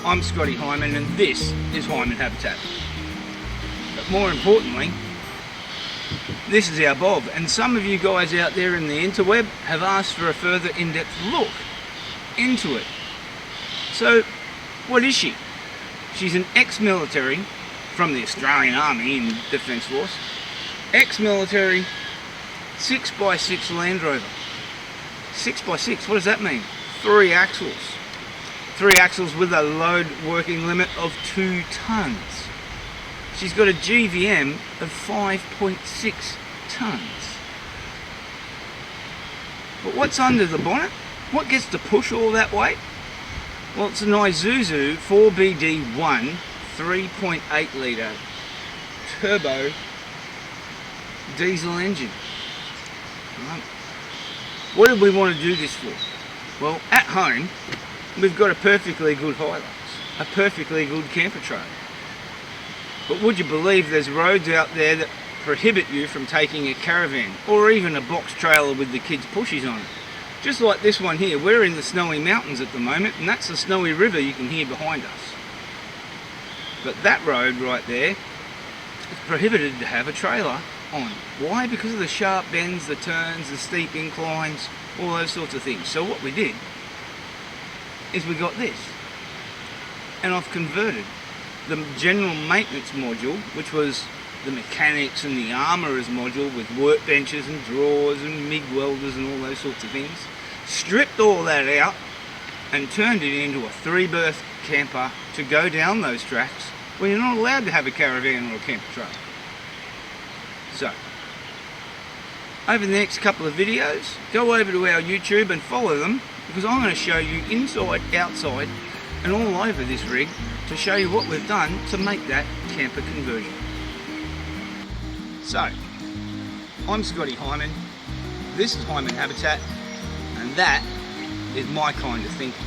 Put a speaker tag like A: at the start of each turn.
A: I'm Scotty Heiman and this is Heiman Habitat. But more importantly, this is our BOV, and some of you guys out there in the interweb have asked for a further in-depth look into it. So, what is she? She's an ex-military from the Australian Army in Defence Force. Ex-military 6x6 Land Rover. 6x6, what does that mean? 3 axles. 3 axles with a load working limit of 2 tons. She's got a GVM of 5.6 tons. But what's under the bonnet? What gets to push all that weight? Well, it's an Isuzu 4BD1 3.8 litre turbo diesel engine. Right. What did we want to do this for? Well, at home, we've got a perfectly good Hilux, a perfectly good camper trailer. But would you believe there's roads out there that prohibit you from taking a caravan or even a box trailer with the kids' pushies on it? Just like this one here, we're in the snowy mountains at the moment, and that's the snowy river you can hear behind us. But that road right there is prohibited to have a trailer on. Why? Because of the sharp bends, the turns, the steep inclines, all those sorts of things. So what we did is we got this, and I've converted the general maintenance module, which was the mechanics and the armourers module with workbenches and drawers and MIG welders and all those sorts of things, stripped all that out and turned it into a 3-berth camper to go down those tracks where you're not allowed to have a caravan or a camper trailer. So, over the next couple of videos, go over to our YouTube and follow them, because I'm going to show you inside, outside and all over this rig to show you what we've done to make that camper conversion. So, I'm Scotty Heiman, this is Heiman Habitat, and that is my kind of thinking.